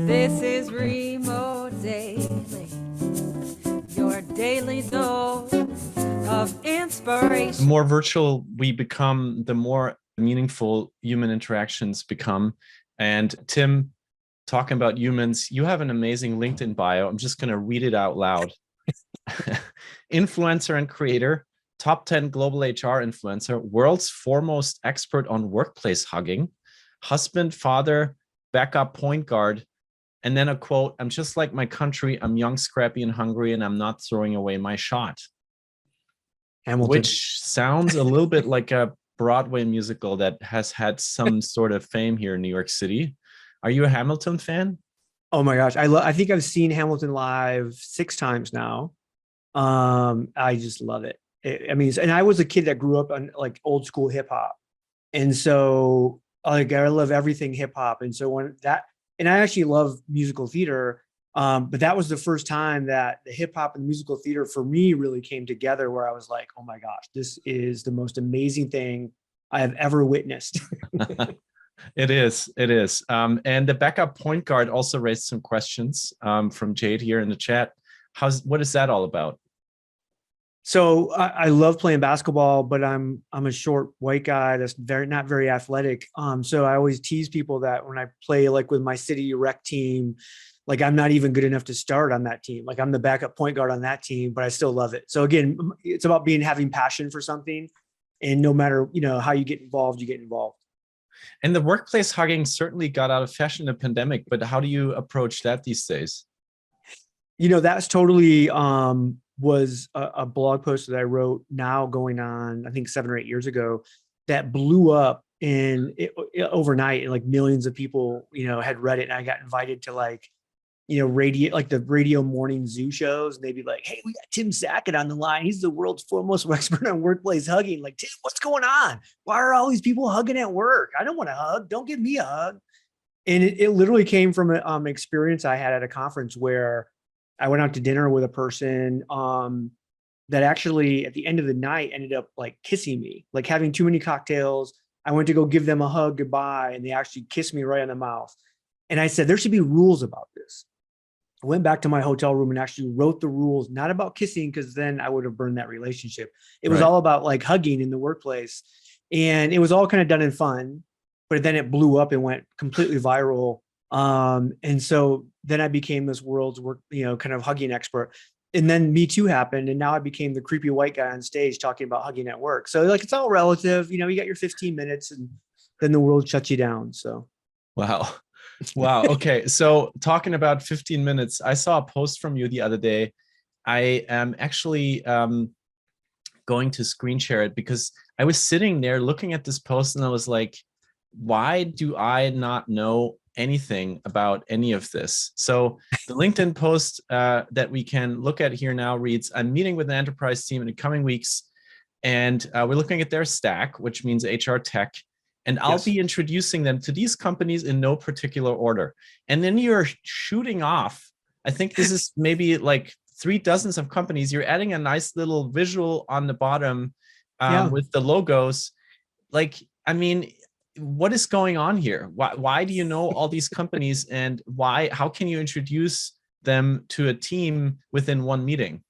This is Remote Daily, your daily dose of inspiration. The more virtual we become, the more meaningful human interactions become. And Tim, talking about humans, you have an amazing LinkedIn bio. I'm just going to read it out loud. Influencer and creator, top 10 global HR influencer, world's foremost expert on workplace hugging, husband, father, backup point guard. And then a quote, I'm just like my country. I'm young, scrappy, and hungry, and I'm not throwing away my shot. Hamilton. Which sounds a little bit like a Broadway musical that has had some sort of fame here in New York City. Are you a Hamilton fan? Oh my gosh. I think I've seen Hamilton live 6 times now. I just love it. And I was a kid that grew up on like old school hip hop. And so like, I love everything hip hop. And so and I actually love musical theater. But that was the first time that the hip hop and musical theater for me really came together, where I was like, oh my gosh, this is the most amazing thing I have ever witnessed. It is. And the backup point guard also raised some questions from Jade here in the chat. What is that all about? So I love playing basketball, but I'm a short white guy that's not very athletic. So I always tease people that when I play like with my city rec team, like I'm not even good enough to start on that team. Like I'm the backup point guard on that team, but I still love it. So again, it's about having passion for something, and no matter how you get involved, you get involved. And the workplace hugging certainly got out of fashion in the pandemic, but how do you approach that these days? That's totally was a blog post that I wrote now going on, I think 7 or 8 years ago, that blew up overnight, and like millions of people, had read it. And I got invited to the radio morning zoo shows. And they'd be like, hey, we got Tim Sackett on the line. He's the world's foremost expert on workplace hugging. Like, Tim, what's going on? Why are all these people hugging at work? I don't want to hug. Don't give me a hug. And it literally came from an experience I had at a conference where I went out to dinner with a person that actually at the end of the night ended up like kissing me, like having too many cocktails. I went to go give them a hug goodbye, and they actually kissed me right on the mouth. And I said, there should be rules about this. I went back to my hotel room and actually wrote the rules, not about kissing, because then I would have burned that relationship. It was all about like hugging in the workplace. And it was all kind of done in fun, but then it blew up and went completely viral. And so then I became this world's kind of hugging expert. And then Me Too happened, and now I became the creepy white guy on stage talking about hugging at work. So like, it's all relative, you got your 15 minutes and then the world shuts you down. So. Wow. Okay. So talking about 15 minutes, I saw a post from you the other day. I am actually going to screen share it because I was sitting there looking at this post and I was like, why do I not know anything about any of this? So the LinkedIn post that we can look at here now reads, I'm meeting with an enterprise team in the coming weeks, and we're looking at their stack, which means HR tech. And I'll be introducing them to these companies in no particular order. And then you're shooting off. I think this is maybe like 3 dozens of companies. You're adding a nice little visual on the bottom with the logos. Like, I mean, what is going on here? Why do you know all these companies, and how can you introduce them to a team within one meeting?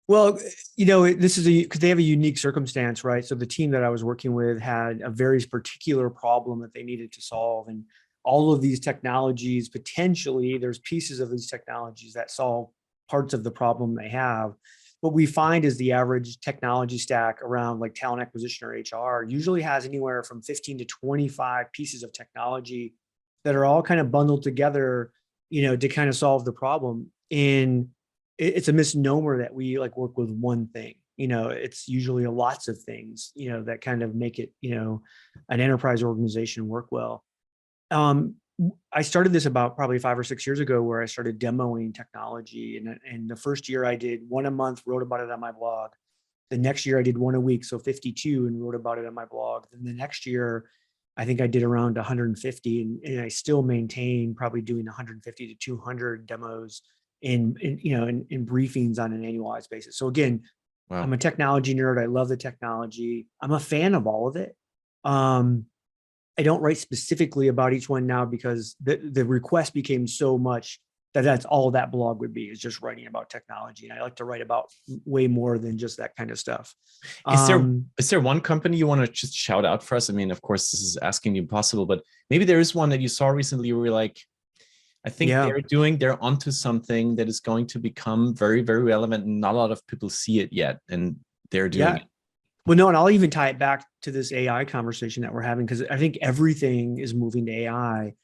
Well, this is because they have a unique circumstance, right? So the team that I was working with had a very particular problem that they needed to solve. And all of these technologies, potentially, there's pieces of these technologies that solve parts of the problem they have. What we find is the average technology stack around like talent acquisition or HR usually has anywhere from 15 to 25 pieces of technology that are all kind of bundled together, to kind of solve the problem. And it's a misnomer that we like work with one thing. It's usually lots of things, that kind of make it, an enterprise organization work well. I started this about probably 5 or 6 years ago, where I started demoing technology. And the first year I did 1 a month, wrote about it on my blog. The next year I did 1 a week, so 52, and wrote about it on my blog. Then the next year, I think I did around 150, and I still maintain probably doing 150 to 200 demos in briefings on an annualized basis. So again, I'm a technology nerd. I love the technology. I'm a fan of all of it. I don't write specifically about each one now because the request became so much that's all that blog would be, is just writing about technology. And I like to write about way more than just that kind of stuff. Is there one company you want to just shout out for us? I mean, of course, this is asking the impossible, but maybe there is one that you saw recently where you're like, I think they're onto something that is going to become very, very relevant, and not a lot of people see it yet, and they're doing it. Well, no, and I'll even tie it back to this AI conversation that we're having, because I think everything is moving to AI.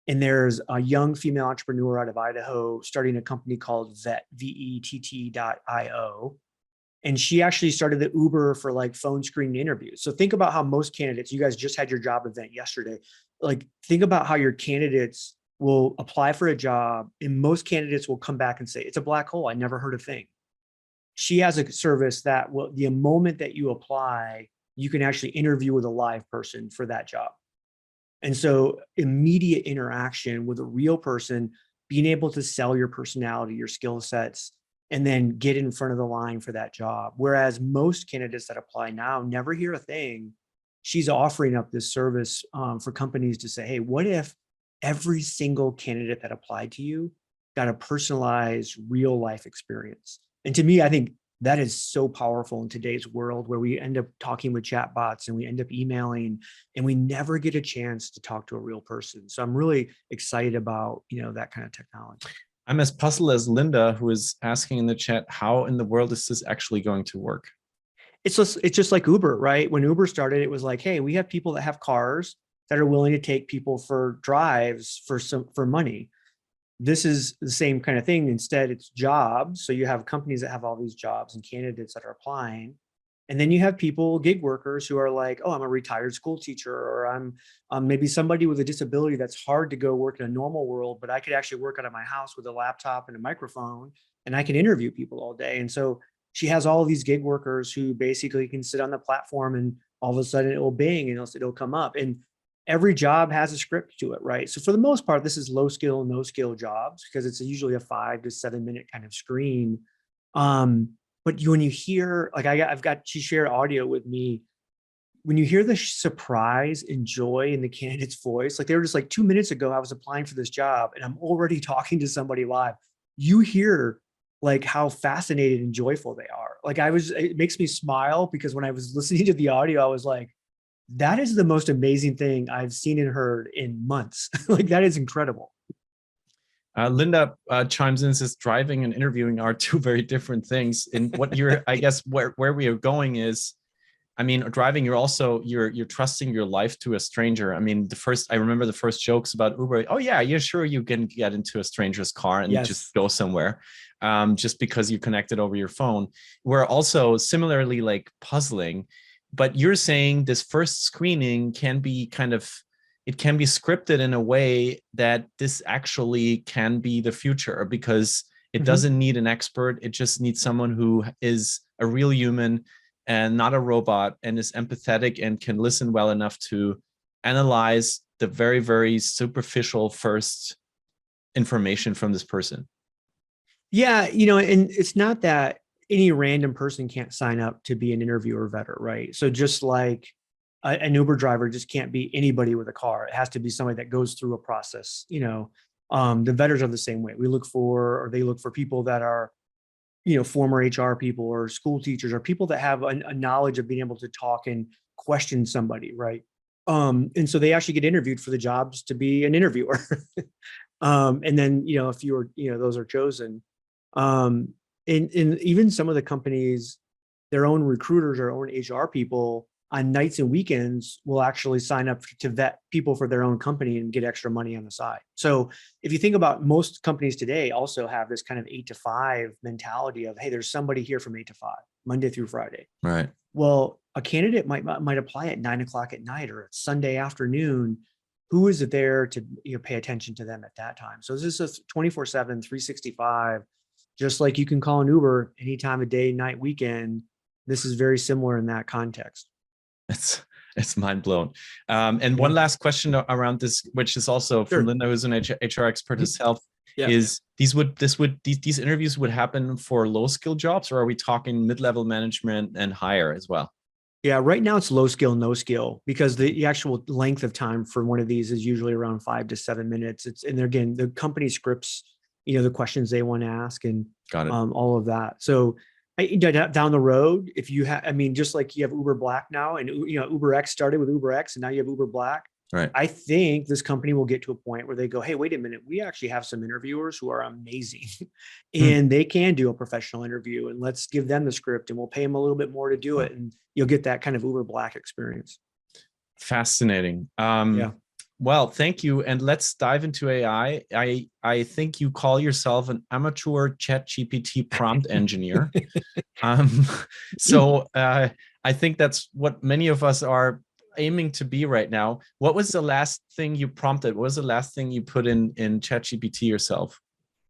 And there's a young female entrepreneur out of Idaho starting a company called VETT.io. And she actually started the Uber for like phone screening interviews. So think about how most candidates, you guys just had your job event yesterday. Like, think about how your candidates will apply for a job, and most candidates will come back and say, it's a black hole, I never heard a thing. She has a service that will, the moment that you apply, you can actually interview with a live person for that job. And so immediate interaction with a real person, being able to sell your personality, your skill sets, and then get in front of the line for that job. Whereas most candidates that apply now never hear a thing. She's offering up this service for companies to say, hey, what if every single candidate that applied to you got a personalized real life experience? And to me, I think that is so powerful in today's world, where we end up talking with chatbots and we end up emailing, and we never get a chance to talk to a real person. So I'm really excited about, that kind of technology. I'm as puzzled as Linda, who is asking in the chat, how in the world is this actually going to work? It's just like Uber, right? When Uber started, it was like, hey, we have people that have cars that are willing to take people for drives for money. This is the same kind of thing. Instead, it's jobs. So you have companies that have all these jobs and candidates that are applying. And then you have people, gig workers, who are like, oh, I'm a retired school teacher, or I'm maybe somebody with a disability that's hard to go work in a normal world, but I could actually work out of my house with a laptop and a microphone, and I can interview people all day. And so she has all of these gig workers who basically can sit on the platform, and all of a sudden it will bing and it'll come up. And every job has a script to it, right? So for the most part, this is low skill, no skill jobs, because it's usually a 5 to 7 minute kind of screen. But when you hear, like she shared audio with me, when you hear the surprise and joy in the candidate's voice, like they were just like, 2 minutes ago, I was applying for this job and I'm already talking to somebody live. You hear like how fascinated and joyful they are. Like it makes me smile, because when I was listening to the audio, I was like, that is the most amazing thing I've seen and heard in months. Like, that is incredible. Linda chimes in and says, driving and interviewing are two very different things. And what you're, I guess, where we are going is, I mean, driving, you're trusting your life to a stranger. I mean, I remember the first jokes about Uber. Oh yeah, you're sure you can get into a stranger's car and just go somewhere, just because you connected over your phone. We're also similarly like puzzling. But you're saying this first screening can be it can be scripted in a way that this actually can be the future, because it doesn't need an expert. It just needs someone who is a real human and not a robot, and is empathetic and can listen well enough to analyze the very, very superficial first information from this person. Yeah, and it's not that any random person can't sign up to be an interviewer vetter, right? So just like an Uber driver just can't be anybody with a car. It has to be somebody that goes through a process. The vetters are the same way. They look for people that are, former HR people or school teachers, or people that have a knowledge of being able to talk and question somebody, right? And so they actually get interviewed for the jobs to be an interviewer. And then, if you were, those are chosen. And even some of the companies, their own recruiters or own HR people on nights and weekends will actually sign up to vet people for their own company and get extra money on the side. So if you think about, most companies today also have this kind of 8 to 5 mentality of, hey, there's somebody here from 8 to 5, Monday through Friday. Right. Well, a candidate might apply at 9 o'clock at night or Sunday afternoon. Who is it there to pay attention to them at that time? So this is a 24/7, 365. Just like you can call an Uber anytime of day, night, weekend. This is very similar in that context. It's mind blown. And one last question around this, which is also from Linda, who's an HR expert herself, is these interviews would happen for low skill jobs, or are we talking mid-level management and higher as well? Yeah, right now it's low skill, no skill, because the actual length of time for one of these is usually around 5 to 7 minutes. And again, the company scripts, the questions they want to ask and Got it. all of that. So down the road, if you have, I mean, just like you have Uber Black now, and Uber X started with Uber X, and now you have Uber Black. Right. I think this company will get to a point where they go, hey, wait a minute, we actually have some interviewers who are amazing and they can do a professional interview, and let's give them the script and we'll pay them a little bit more to do it. And you'll get that kind of Uber Black experience. Fascinating. Yeah. Well, thank you. And let's dive into AI. I think you call yourself an amateur ChatGPT prompt engineer. So I think that's what many of us are aiming to be right now. What was the last thing you prompted? What was the last thing you put in ChatGPT yourself?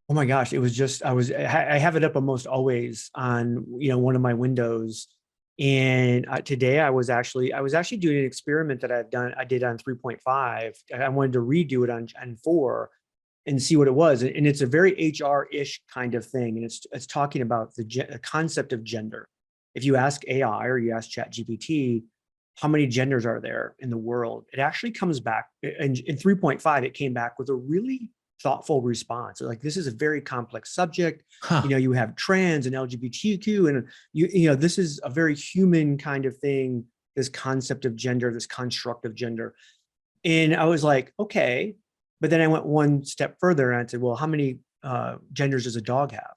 Oh my gosh, it was just, I have it up almost always on, one of my windows. And today I was actually doing an experiment that I did on 3.5. I wanted to redo it on 4 and see what it was. And it's a very HR-ish kind of thing. And it's talking about the concept of gender. If you ask AI or you ask ChatGPT, how many genders are there in the world? It actually comes back in 3.5, it came back with a really thoughtful response. Like, this is a very complex subject. You have trans and LGBTQ, and this is a very human kind of thing, this concept of gender, this construct of gender. And I was like, okay. But then I went one step further and I said, well, how many genders does a dog have?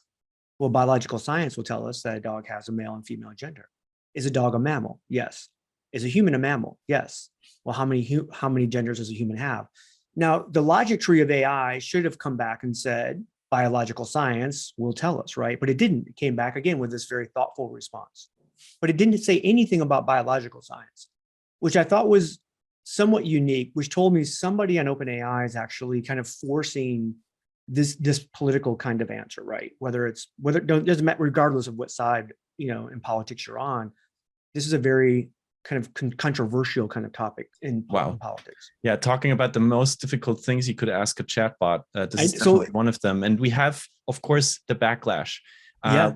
Well, biological science will tell us that a dog has a male and female gender. Is a dog a mammal? Yes. Is a human a mammal? Yes. Well, how many genders does a human have? Now, the logic tree of AI should have come back and said, biological science will tell us, right? But it didn't. It came back again with this very thoughtful response. But it didn't say anything about biological science, which I thought was somewhat unique, which told me somebody on OpenAI is actually kind of forcing this political kind of answer, right? It doesn't matter, regardless of what side, in politics you're on. This is a very kind of controversial kind of topic in politics. Yeah, talking about the most difficult things you could ask a chatbot. This is definitely one of them. And we have, of course, the backlash.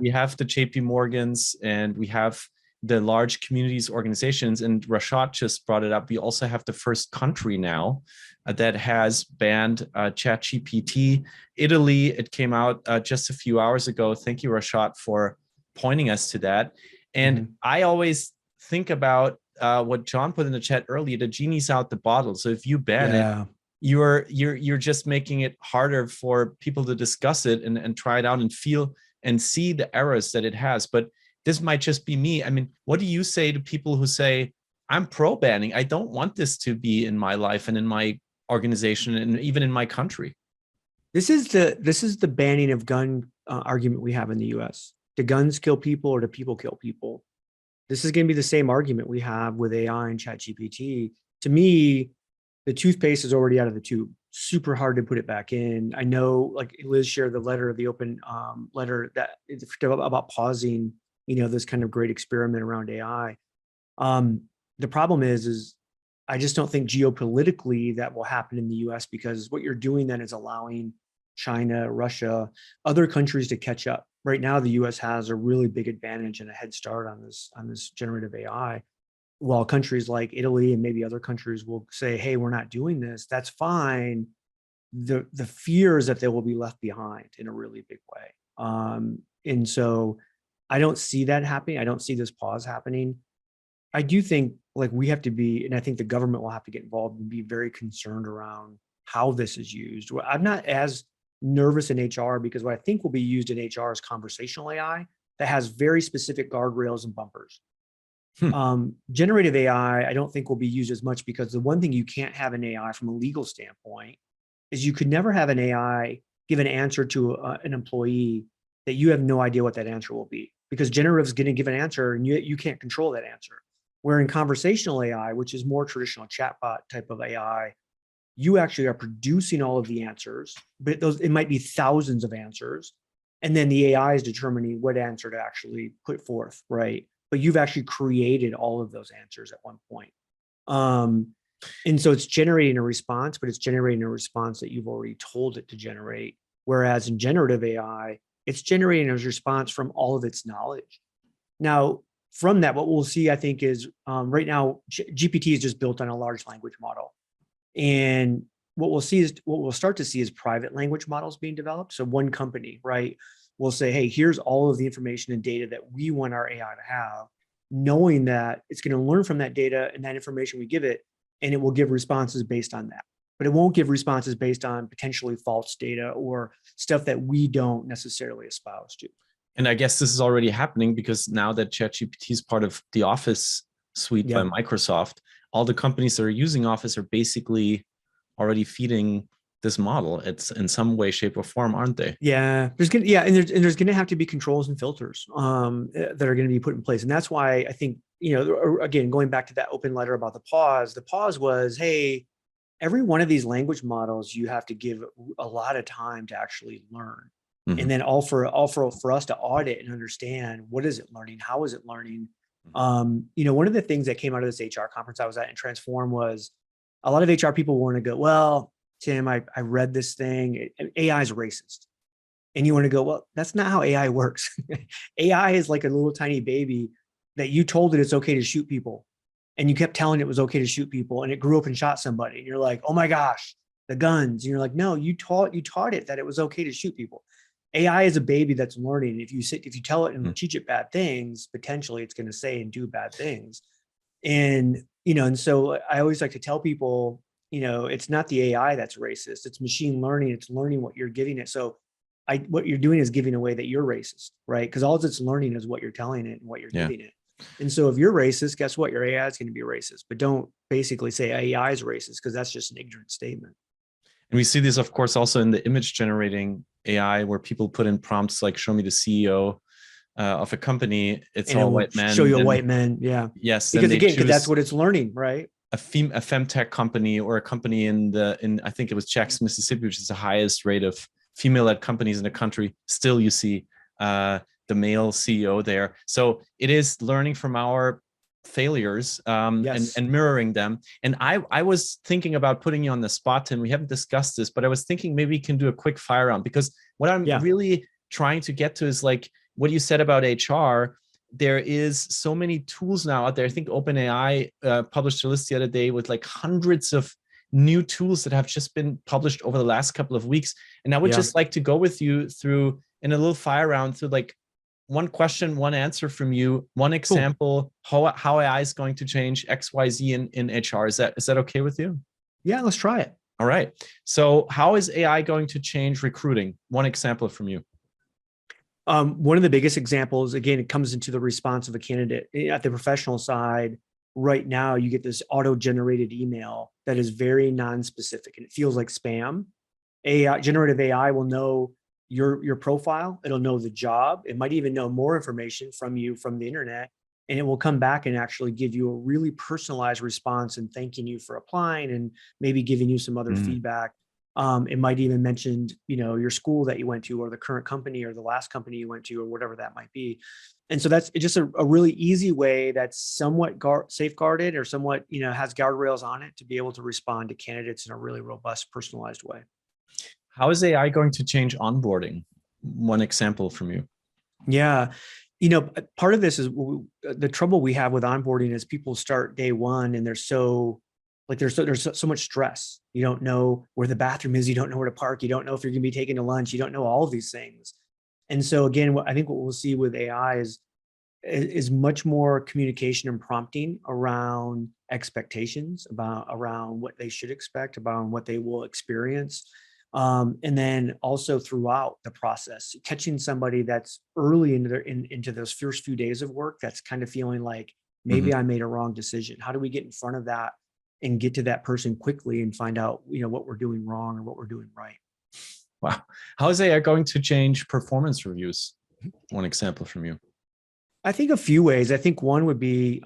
We have the JP Morgans and we have the large communities organizations. And Rashad just brought it up. We also have the first country now that has banned ChatGPT. Italy, it came out just a few hours ago. Thank you, Rashad, for pointing us to that. And I always think about what John put in the chat earlier, the genie's out the bottle. So if you ban it, you're just making it harder for people to discuss it and try it out and feel and see the errors that it has. But this might just be me. I mean, what do you say to people who say, I'm pro banning? I don't want this to be in my life and in my organization and even in my country. This is the banning of gun argument we have in the US. Do guns kill people or do people kill people? This is going to be the same argument we have with AI and ChatGPT. To me, the toothpaste is already out of the tube. Super hard to put it back in. I know, like Liz shared the open letter that about pausing, this kind of great experiment around AI. The problem is I just don't think geopolitically that will happen in the US, because what you're doing then is allowing China, Russia, other countries to catch up. Right now, the US has a really big advantage and a head start on this generative AI, while countries like Italy and maybe other countries will say, hey, we're not doing this. That's fine. The fear is that they will be left behind in a really big way. And so I don't see that happening. I don't see this pause happening. I do think we have to be, and I think the government will have to get involved and be very concerned around how this is used. I'm not as nervous in HR, because what I think will be used in HR is conversational AI that has very specific guardrails and bumpers. Generative AI, I don't think will be used as much, because the one thing you can't have in AI from a legal standpoint is you could never have an AI give an answer to an employee that you have no idea what that answer will be, because generative is going to give an answer and you can't control that answer. Where in conversational AI, which is more traditional chatbot type of AI, you actually are producing all of the answers, but it might be thousands of answers. And then the AI is determining what answer to actually put forth, right? But you've actually created all of those answers at one point. And so it's generating a response, but it's generating a response that you've already told it to generate. Whereas in generative AI, it's generating a response from all of its knowledge. Now, from that, what we'll see, I think, is right now, GPT is just built on a large language model. And what we'll start to see is private language models being developed. So one company, right, will say, hey, here's all of the information and data that we want our AI to have, knowing that it's going to learn from that data and that information we give it, and it will give responses based on that. But it won't give responses based on potentially false data or stuff that we don't necessarily espouse to. And I guess this is already happening because now that ChatGPT is part of the Office suite by Microsoft, all the companies that are using Office are basically already feeding this model. It's in some way, shape, or form, aren't they? Yeah, there's going to have to be controls and filters that are going to be put in place, and that's why I think, again, going back to that open letter about the pause was, hey, every one of these language models you have to give a lot of time to actually learn. And then all for us to audit and understand, what is it learning? How is it learning? One of the things that came out of this HR conference I was at in Transform was a lot of HR people want to go, well, Tim, I read this thing, AI is racist. And you want to go, well, that's not how AI works. AI is like a little tiny baby that you told it it's okay to shoot people. And you kept telling it was okay to shoot people, and it grew up and shot somebody. And you're like, oh my gosh, the guns. And you're like, no, you taught it that it was okay to shoot people. AI is a baby that's learning. If you tell it and teach it bad things, potentially it's going to say and do bad things. And so I always like to tell people, it's not the AI that's racist. It's machine learning. It's learning what you're giving it. So what you're doing is giving away that you're racist, right? Because all it's learning is what you're telling it and what you're giving it. And so if you're racist, guess what? Your AI is going to be racist. But don't basically say AI is racist, because that's just an ignorant statement. And we see this, of course, also in the image generating AI, where people put in prompts like, show me the CEO of a company. It's all white men. Show you a white man. Yeah. Yes. Because again, that's what it's learning, right? A femtech company, or a company in I think it was Jackson, Mississippi, which is the highest rate of female-led companies in the country. Still, you see the male CEO there. So it is learning from our failures and mirroring them. And I was thinking about putting you on the spot, and we haven't discussed this, but I was thinking maybe we can do a quick fire round, because what I'm really trying to get to is like what you said about HR. There is so many tools now out there. I think OpenAI published a list the other day with like hundreds of new tools that have just been published over the last couple of weeks. And I would just like to go with you through in a little fire round through like one question, one answer from you, one example, how AI is going to change XYZ in HR. Is that okay with you? Yeah, let's try it. All right. So how is AI going to change recruiting? One example from you. One of the biggest examples, again, it comes into the response of a candidate. At the professional side, right now, you get this auto-generated email that is very non-specific, and it feels like spam. Generative AI will know your profile. It'll know the job. It might even know more information from you from the internet, and it will come back and actually give you a really personalized response and thanking you for applying and maybe giving you some other feedback. It might even mention, your school that you went to, or the current company, or the last company you went to, or whatever that might be. And so that's just a really easy way that's somewhat safeguarded, or somewhat, has guardrails on it to be able to respond to candidates in a really robust, personalized way. How is AI going to change onboarding? One example from you. Yeah. Part of this is the trouble we have with onboarding is people start day one and there's so much stress. You don't know where the bathroom is. You don't know where to park. You don't know if you're going to be taking to lunch. You don't know all of these things. And so again, I think what we'll see with AI is much more communication and prompting around expectations, around what they should expect, about what they will experience. And then also throughout the process, catching somebody that's early into those first few days of work, that's kind of feeling like maybe I made a wrong decision. How do we get in front of that and get to that person quickly and find out, what we're doing wrong or what we're doing right? Wow. How is AI going to change performance reviews? One example from you. I think a few ways. I think one would be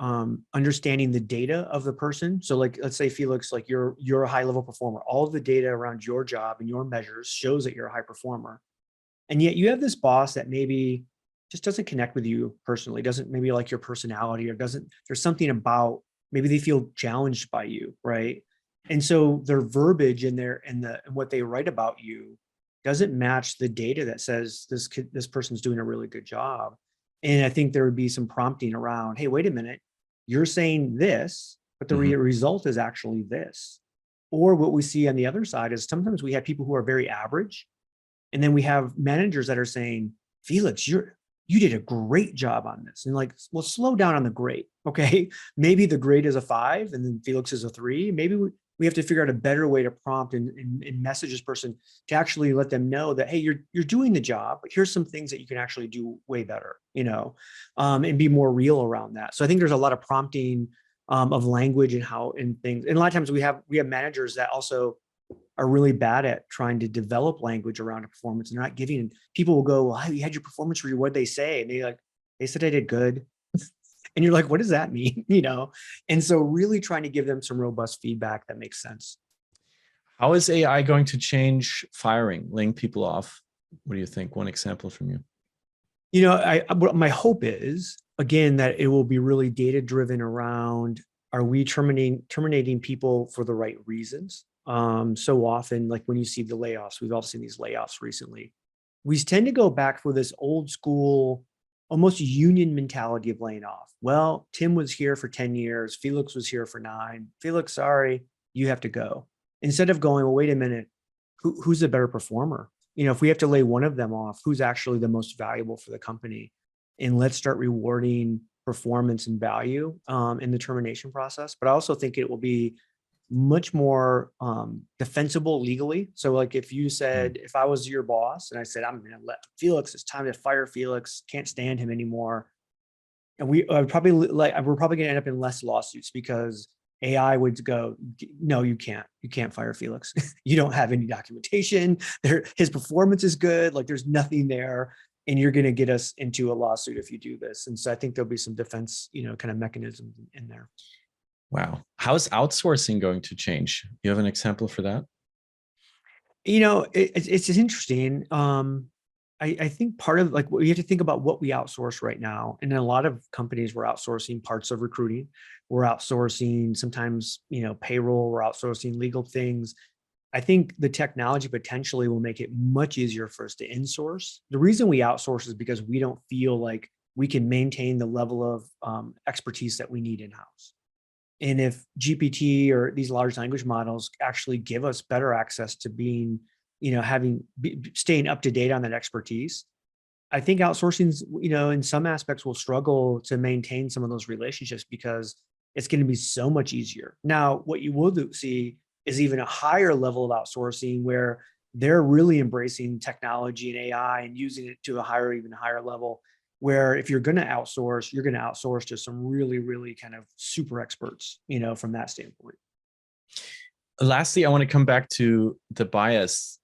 understanding the data of the person. So like, let's say Felix, like you're a high level performer. All of the data around your job and your measures shows that you're a high performer. And yet you have this boss that maybe just doesn't connect with you personally, doesn't maybe like your personality, or there's something about, maybe they feel challenged by you, right? And so their verbiage and what they write about you doesn't match the data that says this person's doing a really good job. And I think there would be some prompting around, hey, wait a minute, you're saying this, but the Mhm. result is actually this. Or what we see on the other side is sometimes we have people who are very average, and then we have managers that are saying, Felix, you did a great job on this. And like, well, slow down on the grade. Okay. Maybe the grade is a 5 and then Felix is a 3. Maybe we have to figure out a better way to prompt and message this person to actually let them know that, hey, you're doing the job, but here's some things that you can actually do way better, and be more real around that. So I think there's a lot of prompting of language and how and things. And a lot of times we have managers that also are really bad at trying to develop language around a performance. And they're not giving, people will go, well, you had your performance review. What'd they say? And they said I did good. And you're like, what does that mean? And so really trying to give them some robust feedback that makes sense. How is AI going to change firing, laying people off? What do you think? One example from you. My hope is, again, that it will be really data driven around, are we terminating people for the right reasons? So often, like when you see the layoffs, we've all seen these layoffs recently. We tend to go back for this old school, almost union mentality of laying off. Well, Tim was here for 10 years. Felix was here for 9. Felix, sorry, you have to go. Instead of going, well, wait a minute, who's the better performer? If we have to lay one of them off, who's actually the most valuable for the company? And let's start rewarding performance and value in the termination process. But I also think it will be much more defensible legally. So like if you said, if I was your boss and I said, I'm going to let Felix, it's time to fire Felix, can't stand him anymore. And we're probably going to end up in less lawsuits because AI would go, no, you can't fire Felix. You don't have any documentation there. His performance is good. Like there's nothing there. And you're going to get us into a lawsuit if you do this. And so I think there'll be some defense, kind of mechanisms in there. Wow. How's outsourcing going to change? You have an example for that? It's interesting. I think part of like we have to think about what we outsource right now. And in a lot of companies, we're outsourcing parts of recruiting. We're outsourcing sometimes, payroll, we're outsourcing legal things. I think the technology potentially will make it much easier for us to insource. The reason we outsource is because we don't feel like we can maintain the level of expertise that we need in-house. And if GPT or these large language models actually give us better access to being, staying up to date on that expertise, I think outsourcing, in some aspects will struggle to maintain some of those relationships because it's going to be so much easier. Now, what you will see is even a higher level of outsourcing where they're really embracing technology and AI and using it to even higher level, where if you're going to outsource, you're going to outsource to some really, really kind of super experts, from that standpoint. Lastly, I want to come back to the bias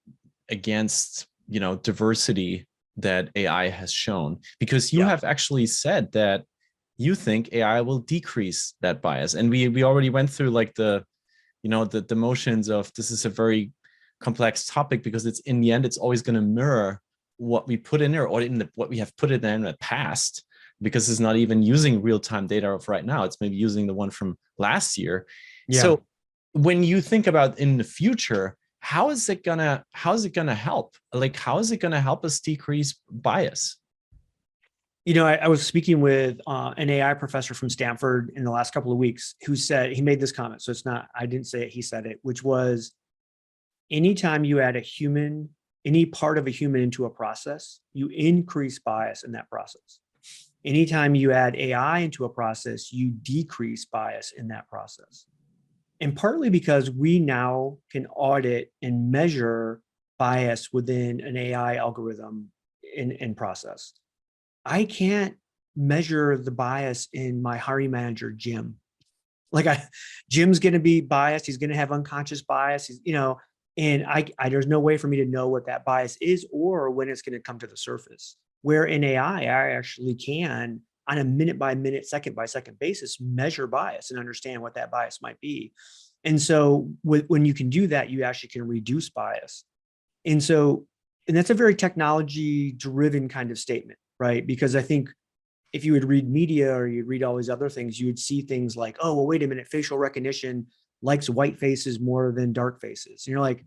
against, diversity that AI has shown, because you have actually said that you think AI will decrease that bias. And we already went through like the motions of this is a very complex topic because it's in the end, it's always going to mirror what we put in there or what we have put in there in the past, because it's not even using real-time data of right now. It's maybe using the one from last year. Yeah. So when you think about in the future, how is it gonna help? Like, how is it gonna help us decrease bias? I was speaking with an AI professor from Stanford in the last couple of weeks who said, he made this comment. So it's not, I didn't say it, he said it, which was, anytime you add any part of a human into a process, you increase bias in that process. Anytime you add AI into a process, you decrease bias in that process. And partly because we now can audit and measure bias within an AI algorithm in process. I can't measure the bias in my hiring manager, Jim. Jim's going to be biased. He's going to have unconscious bias. And there's no way for me to know what that bias is or when it's going to come to the surface. Where in AI, I actually can, on a minute by minute, second by second basis, measure bias and understand what that bias might be. And so when you can do that, you actually can reduce bias. And that's a very technology driven kind of statement, right? Because I think if you would read media or you'd read all these other things, you would see things like, oh, well, wait a minute, facial recognition likes white faces more than dark faces. And you're like,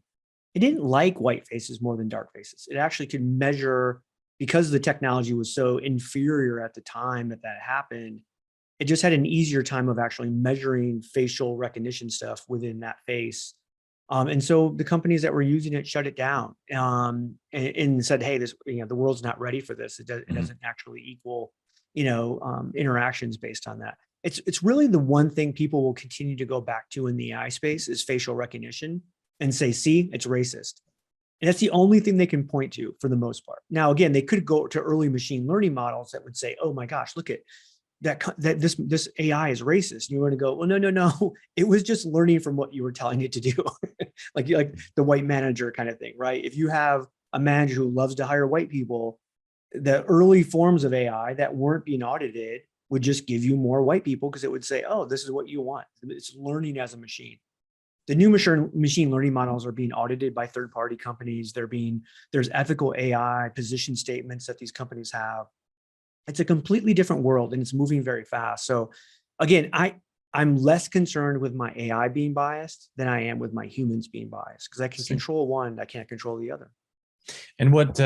it didn't like white faces more than dark faces. It actually could measure because the technology was so inferior at the time that happened, it just had an easier time of actually measuring facial recognition stuff within that face. And so the companies that were using it shut it down, and said, hey, this, the world's not ready for this. It doesn't actually equal, interactions based on that. It's really the one thing people will continue to go back to in the AI space is facial recognition and say, see, it's racist. And that's the only thing they can point to for the most part. Now, again, they could go to early machine learning models that would say, oh my gosh, look at that this AI is racist. And you want to go, well, no. It was just learning from what you were telling it to do. like the white manager kind of thing, right? If you have a manager who loves to hire white people, the early forms of AI that weren't being audited would just give you more white people because it would say, oh, this is what you want. It's learning as a machine. The new machine learning models are being audited by third-party companies. There's ethical AI position statements that these companies have. It's a completely different world and it's moving very fast. So again, I'm less concerned with my AI being biased than I am with my humans being biased, because I can control one, I can't control the other. And what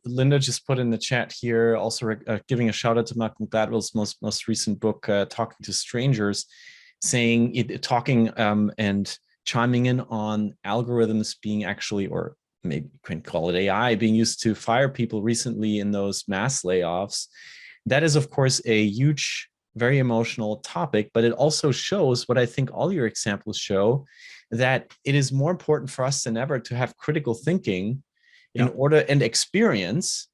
Linda just put in the chat here, also giving a shout out to Malcolm Gladwell's most recent book, Talking to Strangers, saying talking and chiming in on algorithms being actually, or maybe you can call it AI, being used to fire people recently in those mass layoffs. That is, of course, a huge, very emotional topic, but it also shows what I think all your examples show, that it is more important for us than ever to have critical thinking in order, and experience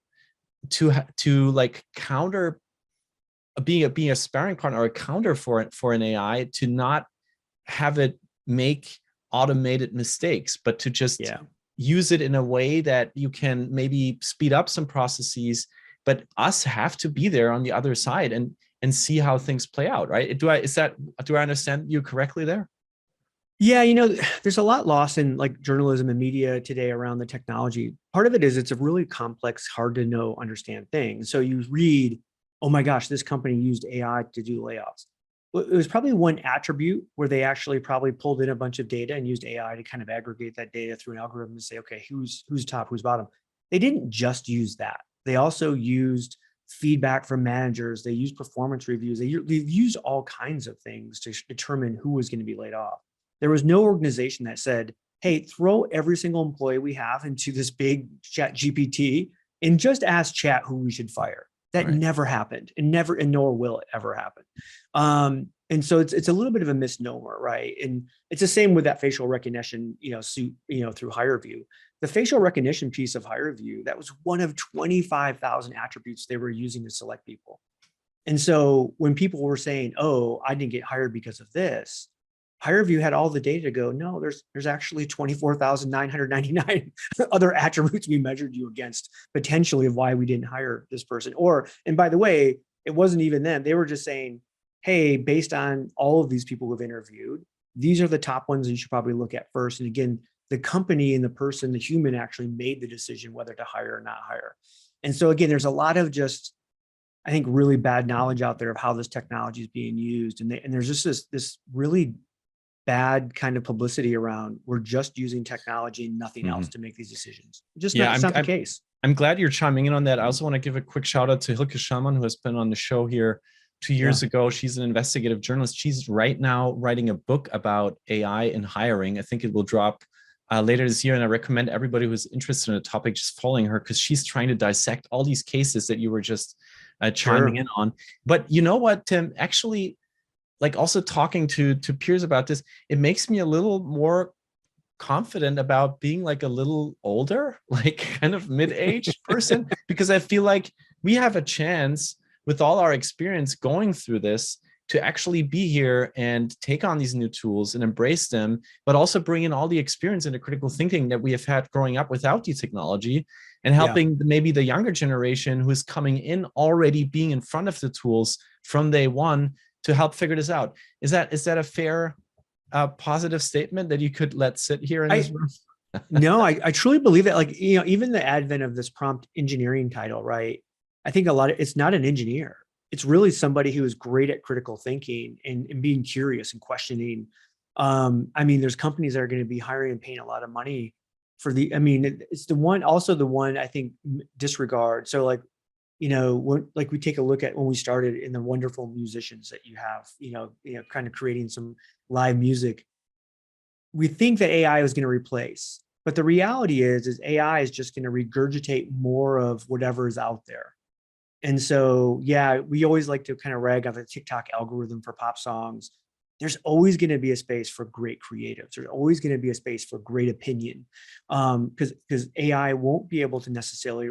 to like counter, being a sparring partner or a counter for an AI, to not have it make automated mistakes, but to just use it in a way that you can maybe speed up some processes, but us have to be there on the other side and see how things play out, right? Do I understand you correctly there? Yeah, there's a lot lost in like journalism and media today around the technology. Part of it is it's a really complex, hard to know, understand thing. So you read, oh my gosh, this company used AI to do layoffs. Well, it was probably one attribute where they actually probably pulled in a bunch of data and used AI to kind of aggregate that data through an algorithm and say, okay, who's top, who's bottom. They didn't just use that. They also used feedback from managers. They used performance reviews. They've used all kinds of things to determine who was going to be laid off. There was no organization that said, hey, throw every single employee we have into this big chat GPT and just ask chat who we should fire. That never happened, and nor will it ever happen. And so it's a little bit of a misnomer, right? And it's the same with that facial recognition, suit, through HireVue. The facial recognition piece of HireVue, that was one of 25,000 attributes they were using to select people. And so when people were saying, oh, I didn't get hired because of this, HireVue had all the data to go, no, there's actually 24,999 other attributes we measured you against, potentially, of why we didn't hire this person. And by the way, it wasn't even them. They were just saying, hey, based on all of these people we've interviewed, these are the top ones you should probably look at first. And again, the company and the person, the human, actually made the decision whether to hire or not hire. And so again, there's a lot of just, I think, really bad knowledge out there of how this technology is being used. And there's just this really bad kind of publicity around, we're just using technology and nothing else to make these decisions. It's not the case. I'm glad you're chiming in on that. I also want to give a quick shout out to Hilke Schaumann, who has been on the show here 2 years ago. She's an investigative journalist. She's right now writing a book about AI and hiring. I think it will drop later this year. And I recommend everybody who's interested in the topic just following her, because she's trying to dissect all these cases that you were just chiming in on. But you know what, Tim, actually, like also talking to peers about this, it makes me a little more confident about being like a little older, like kind of mid-aged person, because I feel like we have a chance with all our experience going through this to actually be here and take on these new tools and embrace them, but also bring in all the experience into critical thinking that we have had growing up without the technology, and helping maybe the younger generation who is coming in already being in front of the tools from day one to help figure this out. Is that a fair, positive statement that you could let sit here in this room? No, I truly believe that. Like, even the advent of this prompt engineering title, right? I think it's not an engineer. It's really somebody who is great at critical thinking and being curious and questioning. I mean, there's companies that are going to be hiring and paying a lot of money for the, I mean, it's the one, also the one I think disregard. So like, like we take a look at when we started in the wonderful musicians that you have, kind of creating some live music. We think that AI is going to replace, but the reality is AI is just going to regurgitate more of whatever is out there. And so, yeah, we always like to kind of rag on the TikTok algorithm for pop songs. There's always going to be a space for great creatives. There's always going to be a space for great opinion, because AI won't be able to necessarily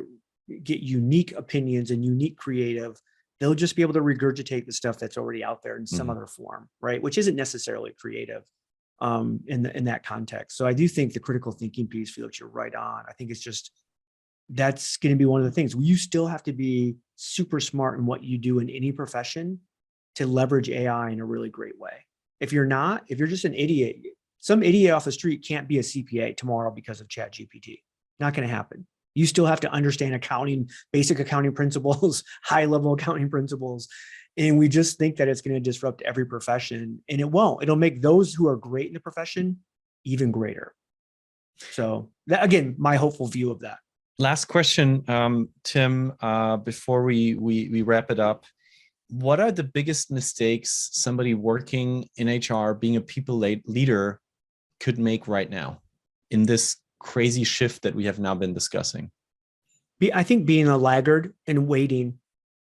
get unique opinions and unique creative. They'll just be able to regurgitate the stuff that's already out there in some other form, right? Which isn't necessarily creative in that context. So I do think the critical thinking piece, Felix, you're right on. I think it's just, that's going to be one of the things. You still have to be super smart in what you do in any profession to leverage AI in a really great way. If you're not, if you're just an idiot, some idiot off the street can't be a CPA tomorrow because of ChatGPT. Not going to happen. You still have to understand accounting, basic accounting principles, high level accounting principles. And we just think that it's going to disrupt every profession, and it won't. It'll make those who are great in the profession even greater. So that, again, my hopeful view of that. Last question, Tim, before we wrap it up. What are the biggest mistakes somebody working in HR, being a people leader, could make right now in this crazy shift that we have now been discussing? I think being a laggard and waiting.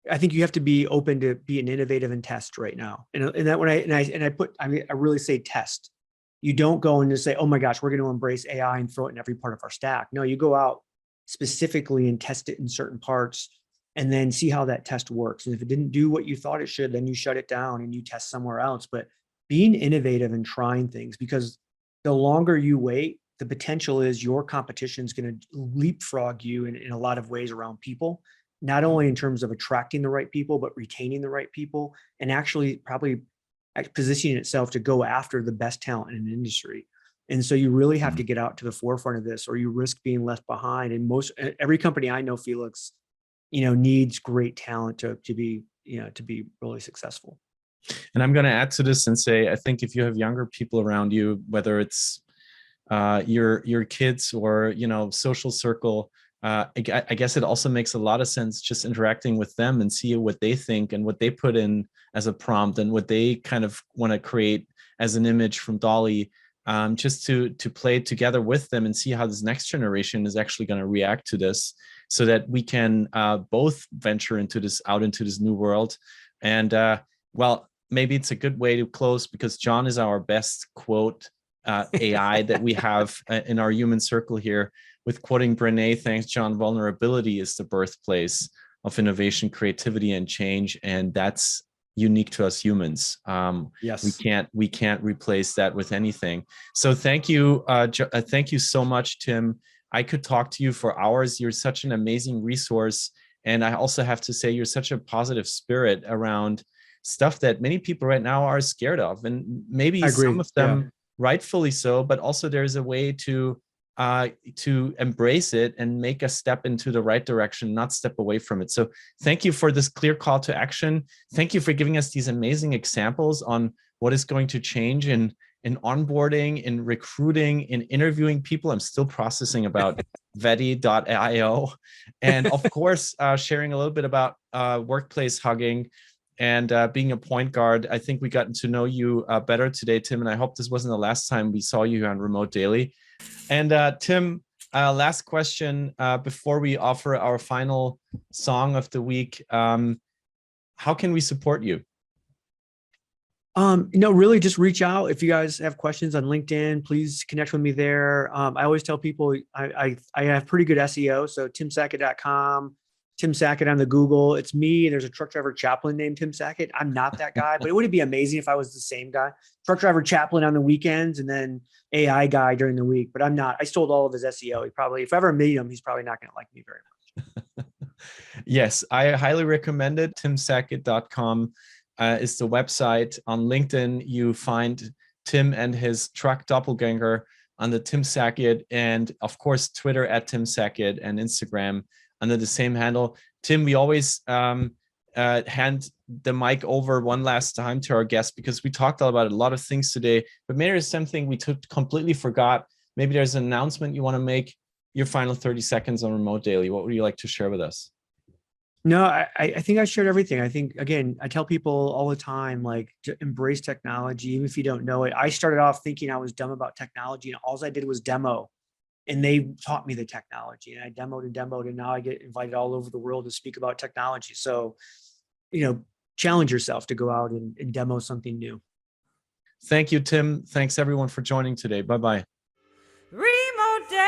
I think you have to be open to being innovative and test right now. And that when I really say test. You don't go and just say, oh my gosh, we're going to embrace AI and throw it in every part of our stack. No, you go out specifically and test it in certain parts and then see how that test works. And if it didn't do what you thought it should, then you shut it down and you test somewhere else. But being innovative and trying things, because the longer you wait, the potential is your competition is going to leapfrog you in a lot of ways around people, not only in terms of attracting the right people, but retaining the right people and actually probably positioning itself to go after the best talent in an industry. And so you really have to get out to the forefront of this, or you risk being left behind. And every company I know, Felix, needs great talent to be really successful. And I'm going to add to this and say, I think if you have younger people around you, whether it's your kids or, social circle, I guess it also makes a lot of sense just interacting with them and see what they think and what they put in as a prompt and what they kind of want to create as an image from Dolly, just to play together with them and see how this next generation is actually going to react to this, so that we can both venture out into this new world. And well, maybe it's a good way to close, because John is our best quote AI that we have in our human circle here, with quoting Brené, thanks John, vulnerability is the birthplace of innovation, creativity, and change. And that's unique to us humans. Yes. We can't replace that with anything. So thank you. Thank you so much, Tim. I could talk to you for hours. You're such an amazing resource. And I also have to say, you're such a positive spirit around stuff that many people right now are scared of. And maybe some of them rightfully so, but also there's a way to embrace it and make a step into the right direction, not step away from it. So thank you for this clear call to action. Thank you for giving us these amazing examples on what is going to change in onboarding, in recruiting, in interviewing people. I'm still processing about Veti.io. And of course, sharing a little bit about workplace hugging and being a point guard. I think we got to know you better today, Tim, and I hope this wasn't the last time we saw you here on Remote Daily. And Tim, last question before we offer our final song of the week. How can we support you? Really just reach out. If you guys have questions on LinkedIn, please connect with me there. I always tell people I have pretty good SEO. So timsackett.com, Tim Sackett on the Google. It's me. There's a truck driver chaplain named Tim Sackett. I'm not that guy, but it would be amazing if I was the same guy. Truck driver chaplain on the weekends and then AI guy during the week, but I'm not. I stole all of his SEO. He probably, if I ever meet him, he's probably not going to like me very much. Yes, I highly recommend it. timsackett.com is the website. On LinkedIn, you find Tim and his truck doppelganger under Tim Sackett, and of course, Twitter at Tim Sackett, and Instagram under the same handle. Tim, we always hand the mic over one last time to our guest, because we talked about a lot of things today, but maybe there's something we completely forgot maybe there's an announcement you want to make. Your final 30 seconds on Remote Daily. What would you like to share with us? No, I think I shared everything. I think, again, I tell people all the time, like, to embrace technology, even if you don't know it. I started off thinking I was dumb about technology, and all I did was demo. And they taught me the technology, and I demoed and demoed, and now I get invited all over the world to speak about technology. So, challenge yourself to go out and demo something new. Thank you, Tim. Thanks everyone for joining today. Bye-bye. Remote Daily.